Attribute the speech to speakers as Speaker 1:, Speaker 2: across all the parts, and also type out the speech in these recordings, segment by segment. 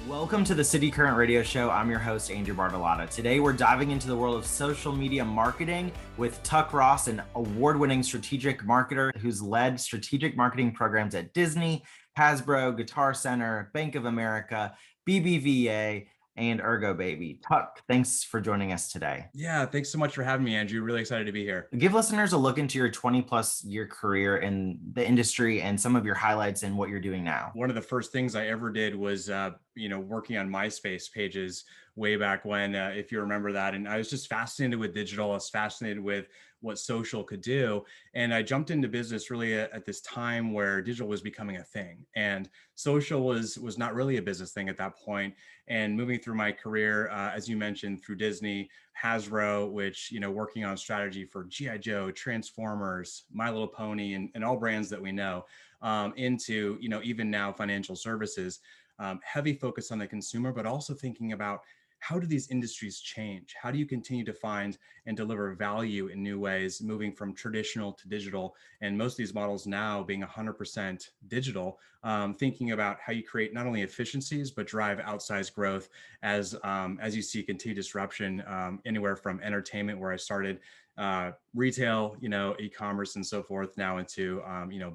Speaker 1: Welcome to the City Current Radio Show. I'm your host, Andrew Bartolotta. Today, we're diving into the world of social media marketing with Tuck Ross, an award-winning strategic marketer who's led strategic marketing programs at Disney, Hasbro, Guitar Center, Bank of America, BBVA, and Ergo Baby. Tuck, thanks for joining us today.
Speaker 2: Yeah, thanks so much for having me, Andrew. Really excited to be here.
Speaker 1: Give listeners a look into your 20-plus year career in the industry and some of your highlights and what you're doing now.
Speaker 2: One of the first things I ever did was, working on MySpace pages way back when, if you remember that. And I was just fascinated with digital. I was fascinated with what social could do. And I jumped into business really at this time where digital was becoming a thing. And social was not really a business thing at that point. And moving through my career, as you mentioned, through Disney, Hasbro, which, working on strategy for G.I. Joe, Transformers, My Little Pony, and all brands that we know, into, even now financial services, heavy focus on the consumer, but also thinking about how do these industries change? How do you continue to find and deliver value in new ways, moving from traditional to digital? And most of these models now being 100% digital, thinking about how you create not only efficiencies, but drive outsized growth as you see continued disruption anywhere from entertainment, where I started, retail, e-commerce and so forth, now into,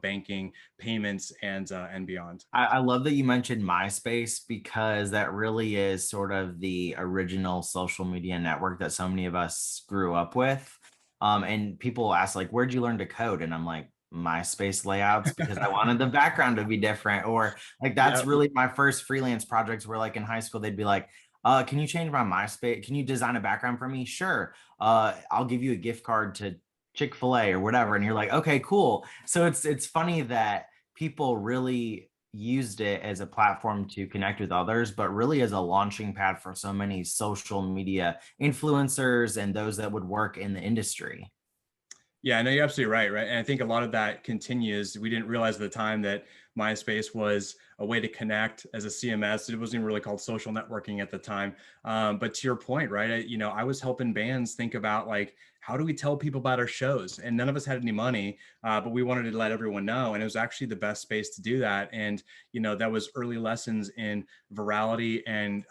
Speaker 2: banking, payments, and beyond.
Speaker 1: I love that you mentioned MySpace because that really is sort of the original social media network that so many of us grew up with. And people ask, like, where'd you learn to code? And I'm like, MySpace layouts because I wanted the background to be different. Or like that's
Speaker 2: Yeah.
Speaker 1: really my first freelance projects where like in high school, they'd be like, can you change my MySpace? Can you design a background for me? Sure. I'll give you a gift card to Chick-fil-A or whatever. And you're like, okay, cool. So it's funny that people really used it as a platform to connect with others, but really as a launching pad for so many social media influencers and those that would work in the industry.
Speaker 2: Yeah, no, you're absolutely right, right? And I think a lot of that continues. We didn't realize at the time that MySpace was a way to connect as a CMS. It wasn't even really called social networking at the time. But to your point, right? I was helping bands think about, like, how do we tell people about our shows? And none of us had any money, but we wanted to let everyone know. And it was actually the best space to do that. And, that was early lessons in virality and,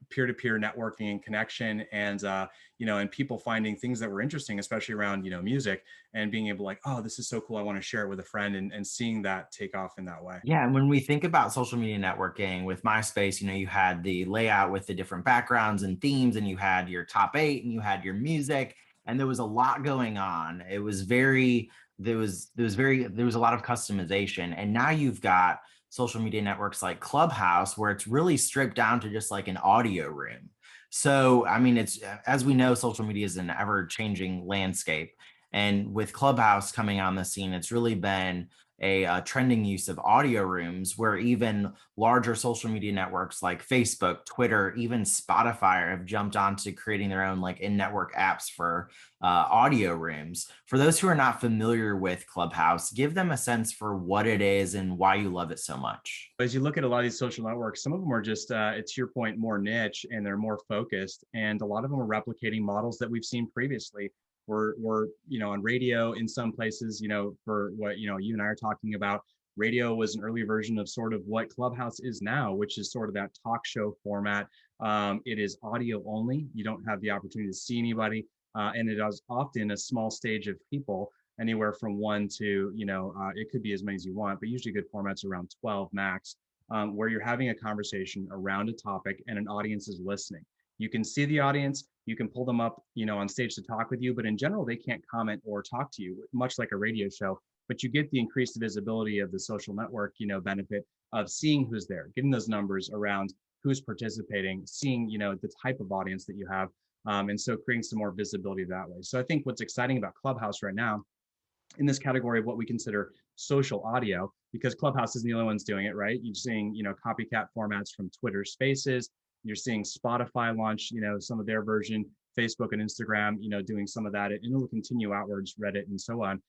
Speaker 2: peer-to-peer networking and connection, and, and people finding things that were interesting, especially around, music, and being able, like, oh, this is so cool, I want to share it with a friend, and seeing that take off in that way.
Speaker 1: Yeah, and when we think about social media networking with MySpace, you had the layout with the different backgrounds and themes, and you had your top 8 and you had your music, and there was a lot going on. It was very there was a lot of customization. And now you've got social media networks like Clubhouse where it's really stripped down to just like an audio room. So, I mean, it's as we know, social media is an ever-changing landscape. And with Clubhouse coming on the scene, it's really been a trending use of audio rooms where even larger social media networks like Facebook, Twitter, even Spotify have jumped onto creating their own like in-network apps for audio rooms. For those who are not familiar with Clubhouse, give them a sense for what it is and why you love it so much.
Speaker 2: As you look at a lot of these social networks, some of them are just, to your point, more niche, and they're more focused. And a lot of them are replicating models that we've seen previously. We're on radio in some places, for what, you and I are talking about. Radio was an early version of sort of what Clubhouse is now, which is sort of that talk show format. It is audio only. You don't have the opportunity to see anybody. And it is often a small stage of people, anywhere from one to, it could be as many as you want, but usually good formats around 12 max, where you're having a conversation around a topic and an audience is listening. You can see the audience, you can pull them up, on stage to talk with you, but in general, they can't comment or talk to you, much like a radio show. But you get the increased visibility of the social network, benefit of seeing who's there, getting those numbers around who's participating, seeing, the type of audience that you have. And so creating some more visibility that way. So I think what's exciting about Clubhouse right now, in this category of what we consider social audio, because Clubhouse isn't the only ones doing it, right? You're seeing, copycat formats from Twitter Spaces. You're seeing Spotify launch, some of their version, Facebook and Instagram, doing some of that, and it'll continue outwards, Reddit and so on.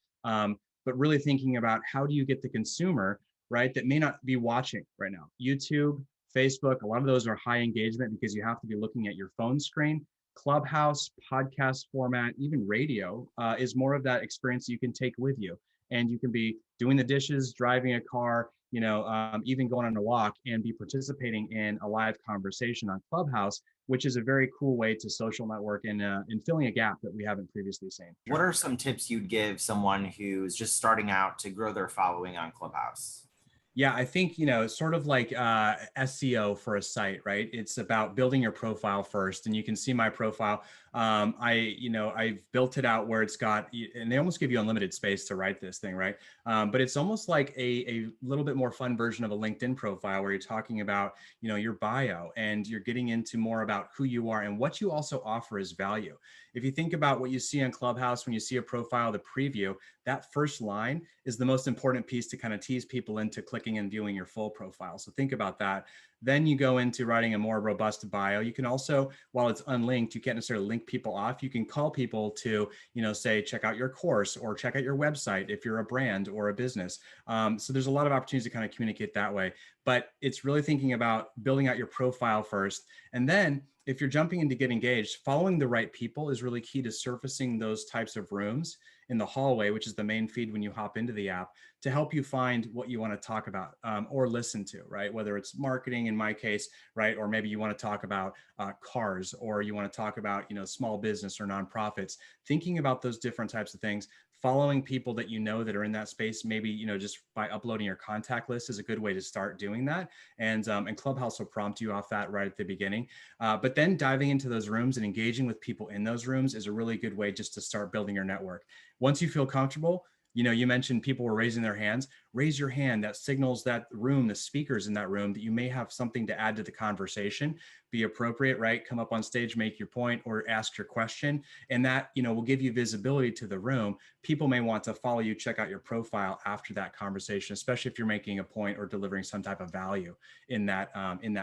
Speaker 2: But really thinking about how do you get the consumer, right, that may not be watching right now. YouTube, Facebook, a lot of those are high engagement because you have to be looking at your phone screen. Clubhouse, podcast format, even radio is more of that experience you can take with you. And you can be doing the dishes, driving a car, even going on a walk and be participating in a live conversation on Clubhouse, which is a very cool way to social network and filling a gap that we haven't previously seen.
Speaker 1: What are some tips you'd give someone who's just starting out to grow their following on Clubhouse?
Speaker 2: Yeah, I think, sort of like SEO for a site, right? It's about building your profile first. And you can see my profile. I've built it out where it's got, and they almost give you unlimited space to write this thing, right? But it's almost like a little bit more fun version of a LinkedIn profile where you're talking about, your bio, and you're getting into more about who you are and what you also offer as value. If you think about what you see on Clubhouse, when you see a profile, the preview, that first line is the most important piece to kind of tease people into clicking and viewing your full profile. So think about that. Then you go into writing a more robust bio. You can also, while it's unlinked, you can't necessarily link people off. You can call people to, say, check out your course or check out your website if you're a brand or a business. So there's a lot of opportunities to kind of communicate that way. But it's really thinking about building out your profile first. And then if you're jumping in to get engaged, following the right people is really key to surfacing those types of rooms in the hallway, which is the main feed when you hop into the app, to help you find what you want to talk about or listen to, right? Whether it's marketing in my case, right? Or maybe you want to talk about cars, or you want to talk about, small business or nonprofits. Thinking about those different types of things, following people that that are in that space, maybe, just by uploading your contact list is a good way to start doing that. And Clubhouse will prompt you off that right at the beginning. But then diving into those rooms and engaging with people in those rooms is a really good way just to start building your network. Once you feel comfortable, you mentioned people were raising their hands. Raise your hand. That signals that room, the speakers in that room, that you may have something to add to the conversation. Be appropriate, right? Come up on stage, make your point, or ask your question. And that, will give you visibility to the room. People may want to follow you, check out your profile after that conversation, especially if you're making a point or delivering some type of value in that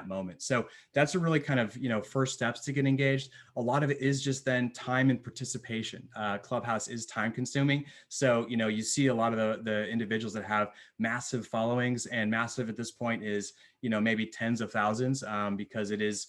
Speaker 2: moment. So that's a really kind of, first steps to get engaged. A lot of it is just then time and participation. Clubhouse is time consuming. So, you see a lot of the individuals that have massive followings, and massive at this point is, maybe tens of thousands, because it is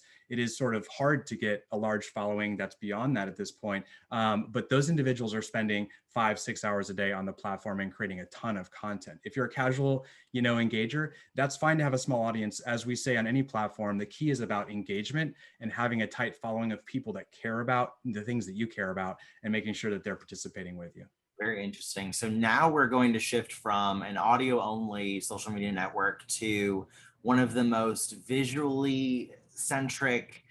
Speaker 2: sort of hard to get a large following that's beyond that at this point. But those individuals are spending 5-6 hours a day on the platform and creating a ton of content. If you're a casual, engager, that's fine to have a small audience. As we say on any platform, the key is about engagement and having a tight following of people that care about the things that you care about, and making sure that they're participating with you.
Speaker 1: Very interesting. So now we're going to shift from an audio only social media network to one of the most visually centric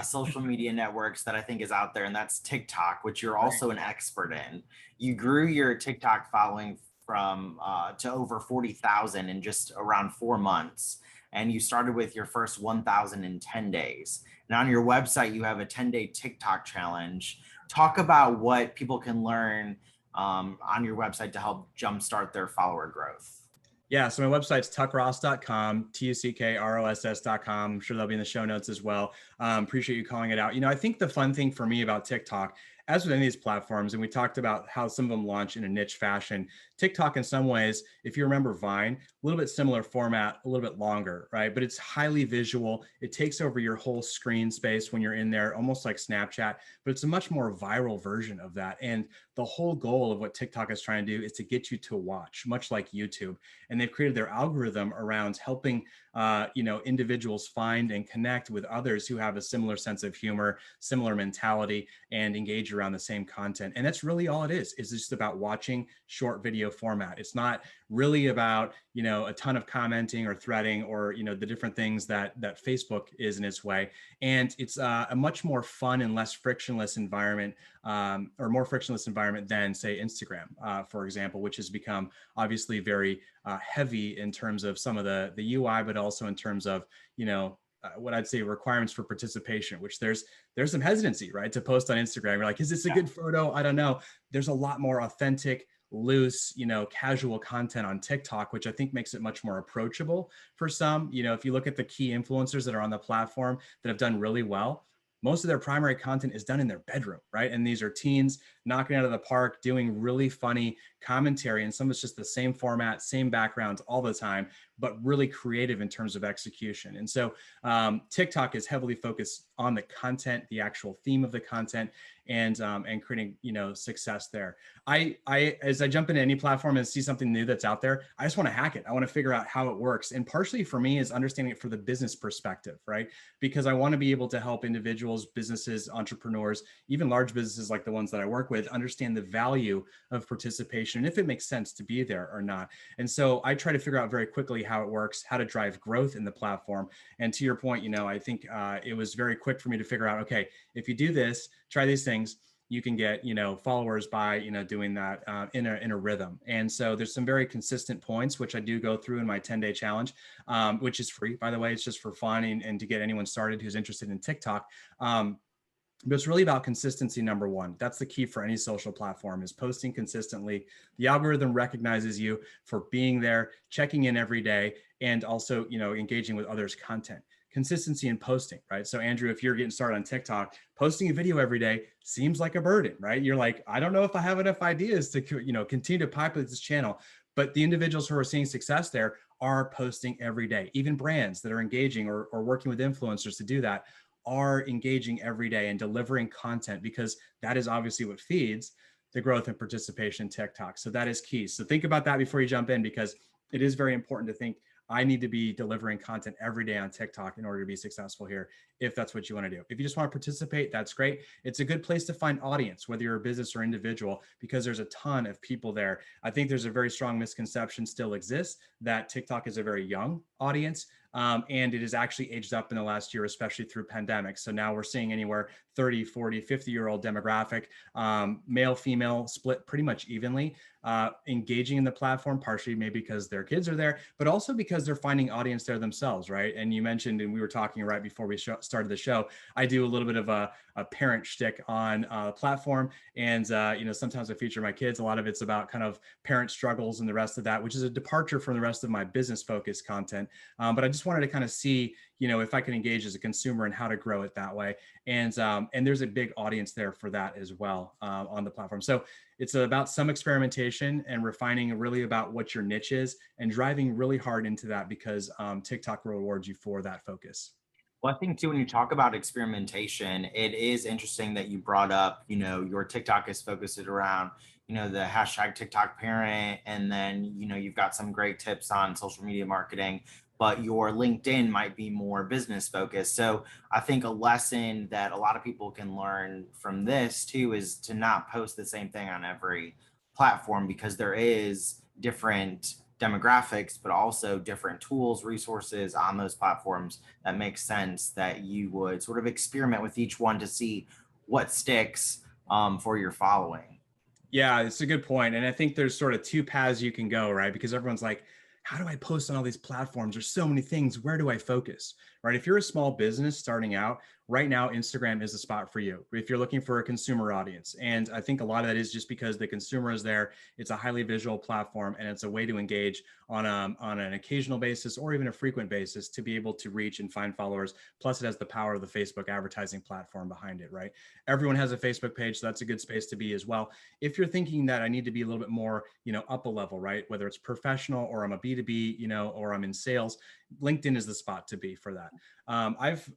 Speaker 1: social media networks that I think is out there, and that's TikTok, which you're also an expert in. You grew your TikTok following from to over 40,000 in just around 4 months. And you started with your first 1,000 in 10 days. And on your website, you have a 10-day TikTok challenge. Talk about what people can learn on your website to help jumpstart their follower growth.
Speaker 2: Yeah, so my website's tuckross.com, tuckross.com. I'm sure they'll be in the show notes as well. Appreciate you calling it out. I think the fun thing for me about TikTok, as with any of these platforms, and we talked about how some of them launch in a niche fashion, TikTok in some ways, if you remember Vine, a little bit similar format, a little bit longer, right? But it's highly visual. It takes over your whole screen space when you're in there, almost like Snapchat, but it's a much more viral version of that. And the whole goal of what TikTok is trying to do is to get you to watch, much like YouTube. And they've created their algorithm around helping individuals find and connect with others who have a similar sense of humor, similar mentality, and engage around the same content. And that's really all it is just about watching short video format. It's not really about, a ton of commenting or threading or, the different things that Facebook is in its way. And it's a much more fun and less frictionless environment, or more frictionless environment than, say, Instagram, for example, which has become obviously very heavy in terms of some of the UI, but also in terms of, what I'd say requirements for participation, which there's some hesitancy, right? To post on Instagram. You're like, is this a good photo? I don't know. There's a lot more authentic, loose, casual content on TikTok, which I think makes it much more approachable for some. If you look at the key influencers that are on the platform that have done really well, most of their primary content is done in their bedroom, right? And these are teens knocking out of the park, doing really funny commentary. And some of it's just the same format, same backgrounds all the time, but really creative in terms of execution. And so TikTok is heavily focused on the content, the actual theme of the content, and creating, you know, success there. As I jump into any platform and see something new that's out there, I just want to hack it. I want to figure out how it works. And partially for me is understanding it for the business perspective, right? Because I want to be able to help individuals, businesses, entrepreneurs, even large businesses like the ones that I work with, understand the value of participation and if it makes sense to be there or not. And so I try to figure out very quickly how it works, how to drive growth in the platform. And to your point, you know, I think it was very quick for me to figure out, okay, if you do this, try these things, you can get, you know, followers by, you know, doing that in a rhythm. And so there's some very consistent points, which I do go through in my 10-day challenge, which is free, by the way. It's just for fun and to get anyone started who's interested in TikTok. But it's really about consistency, number one. That's the key for any social platform, is posting consistently. The algorithm recognizes you for being there, checking in every day, and also, you know, engaging with others' content. Consistency in posting, right? So Andrew, if you're getting started on TikTok, posting a video every day seems like a burden, right? You're like, I don't know if I have enough ideas to, you know, continue to populate this channel. But the individuals who are seeing success there are posting every day. Even brands that are engaging or working with influencers to do that are engaging every day and delivering content, because that is obviously what feeds the growth and participation in TikTok. So that is key. So think about that before you jump in, because it is very important to think, I need to be delivering content every day on TikTok in order to be successful here, if that's what you want to do. If you just want to participate, that's great. It's a good place to find audience, whether you're a business or individual, because there's a ton of people there. I think there's a very strong misconception still exists that TikTok is a very young audience. And it has actually aged up in the last year, especially through pandemic. So now we're seeing anywhere 30, 40, 50-year-old demographic, male, female, split pretty much evenly, engaging in the platform, partially maybe because their kids are there, but also because they're finding audience there themselves, right? And you mentioned, and we were talking right before we started the show, I do a little bit of a parent shtick on the platform. And, you know, sometimes I feature my kids. A lot of it's about kind of parent struggles and the rest of that, which is a departure from the rest of my business focused content. But I just wanted to kind of see, you know, if I can engage as a consumer and how to grow it that way. And there's a big audience there for that as well on the platform. So it's about some experimentation and refining really about what your niche is and driving really hard into that, because TikTok will reward you for that focus.
Speaker 1: Well, I think too, when you talk about experimentation, it is interesting that you brought up, you know, your TikTok is focused around, you know, the hashtag TikTok parent. And then, you know, you've got some great tips on social media marketing, but your LinkedIn might be more business focused. So I think a lesson that a lot of people can learn from this too is to not post the same thing on every platform, because there is different demographics, but also different tools, resources on those platforms that makes sense that you would sort of experiment with each one to see what sticks for your following.
Speaker 2: Yeah, it's a good point. And I think there's sort of two paths you can go, right? Because everyone's like, how do I post on all these platforms? There's so many things. Where do I focus? Right? If you're a small business starting out, right now, Instagram is the spot for you. If you're looking for a consumer audience. And I think a lot of that is just because the consumer is there. It's a highly visual platform, and it's a way to engage on an occasional basis or even a frequent basis to be able to reach and find followers. Plus, it has the power of the Facebook advertising platform behind it, right? Everyone has a Facebook page, so that's a good space to be as well. If you're thinking that I need to be a little bit more, you know, up a level, right? Whether it's professional or I'm a B2B, you know, or I'm in sales, LinkedIn is the spot to be for that. I've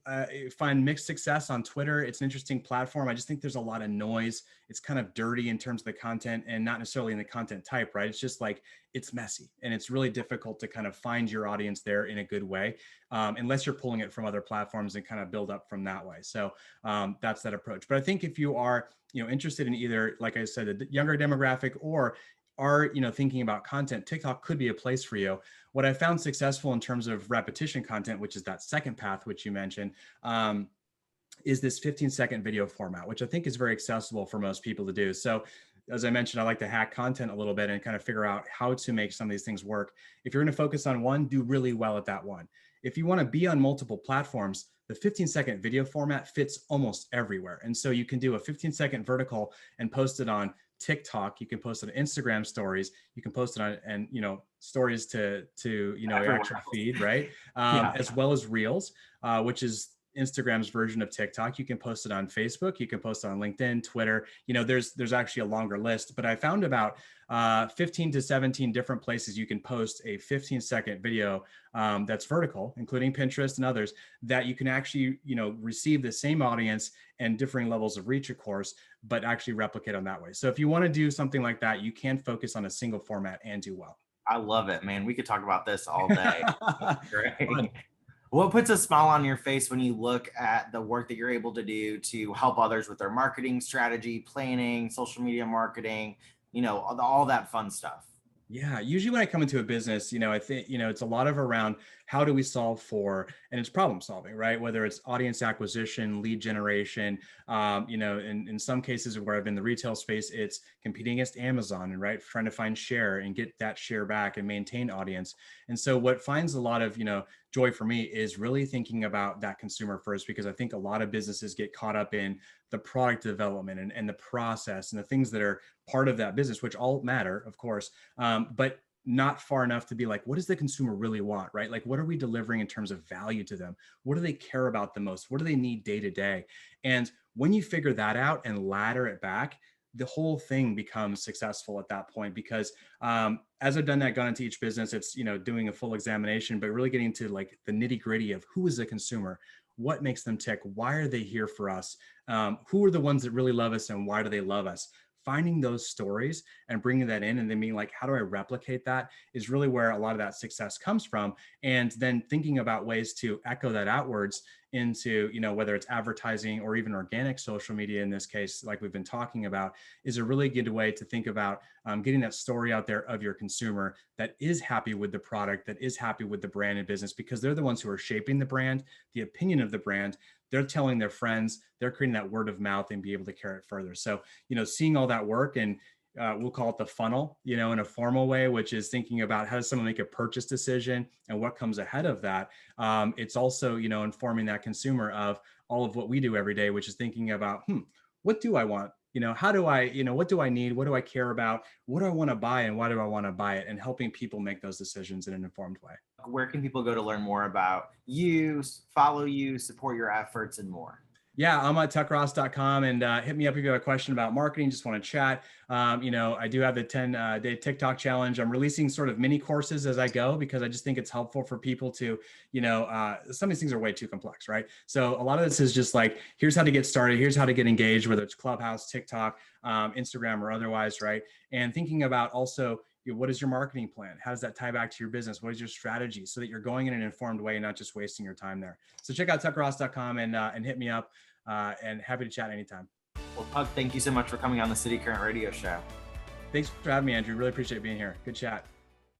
Speaker 2: find mixed success on Twitter. It's an interesting platform. I just think there's a lot of noise. It's kind of dirty in terms of the content, and not necessarily in the content type, right? It's just like, it's messy, and it's really difficult to kind of find your audience there in a good way, unless you're pulling it from other platforms and kind of build up from that way. So that's that approach. But I think if you are, you know, interested in either, like I said, a younger demographic, or are, you know, thinking about content, TikTok could be a place for you. What I found successful in terms of repetition content, which is that second path, which you mentioned, is this 15-second video format, which I think is very accessible for most people to do. So as I mentioned, I like to hack content a little bit and kind of figure out how to make some of these things work. If you're going to focus on one, do really well at that one. If you want to be on multiple platforms, the 15-second video format fits almost everywhere. And so you can do a 15-second vertical and post it on TikTok. You can post it on Instagram stories. You can post it on, and, you know, stories to, you know, your actual feed, right?
Speaker 1: Yeah.
Speaker 2: As well as reels, which is Instagram's version of TikTok. You can post it on Facebook. You can post it on LinkedIn, Twitter. There's actually a longer list, but I found about 15 to 17 different places you can post a 15-second video that's vertical, including Pinterest and others, that you can actually, receive the same audience and differing levels of reach, of course, but actually replicate on that way. So if you want to do something like that, you can focus on a single format and do well.
Speaker 1: I love it, man. We could talk about this all day. Great. What puts a smile on your face when you look at the work that you're able to do to help others with their marketing strategy, planning, social media marketing, all that fun stuff?
Speaker 2: Yeah, usually when I come into a business, I think, it's a lot of around how do we solve for, and it's problem solving, right? Whether it's audience acquisition, lead generation, in some cases where I've been in the retail space, it's competing against Amazon and right, trying to find share and get that share back and maintain audience. And so what finds a lot of, joy for me is really thinking about that consumer first, because I think a lot of businesses get caught up in the product development and the process and the things that are part of that business, which all matter, of course, but not far enough to be like, what does the consumer really want, right? Like, what are we delivering in terms of value to them? What do they care about the most? What do they need day to day? And when you figure that out and ladder it back, the whole thing becomes successful at that point. Because as I've done that, gone into each business, it's, doing a full examination, but really getting to like the nitty gritty of who is the consumer, what makes them tick, why are they here for us, who are the ones that really love us and why do they love us? Finding those stories and bringing that in and then being like, how do I replicate that, is really where a lot of that success comes from. And then thinking about ways to echo that outwards into, whether it's advertising or even organic social media, in this case, like we've been talking about, is a really good way to think about getting that story out there of your consumer that is happy with the product, that is happy with the brand and business, because they're the ones who are shaping the brand, the opinion of the brand. They're telling their friends, they're creating that word of mouth and be able to carry it further. So, seeing all that work, and we'll call it the funnel, in a formal way, which is thinking about how does someone make a purchase decision and what comes ahead of that. It's also, informing that consumer of all of what we do every day, which is thinking about, what do I want? How do I, what do I need? What do I care about? What do I want to buy and why do I want to buy it? And helping people make those decisions in an informed way.
Speaker 1: Where can people go to learn more about you, follow you, support your efforts, and more?
Speaker 2: Yeah, I'm at tuckross.com, and hit me up if you have a question about marketing, just want to chat. I do have the 10-day TikTok challenge. I'm releasing sort of mini courses as I go, because I just think it's helpful for people to, some of these things are way too complex, right? So a lot of this is just like, here's how to get started. Here's how to get engaged, whether it's Clubhouse, TikTok, Instagram, or otherwise, right? And thinking about also, what is your marketing plan? How does that tie back to your business? What is your strategy, so that you're going in an informed way and not just wasting your time there? So check out tuckross.com and hit me up. And happy to chat anytime.
Speaker 1: Well, Tuck, thank you so much for coming on the City Current Radio Show.
Speaker 2: Thanks for having me, Andrew. Really appreciate being here. Good chat.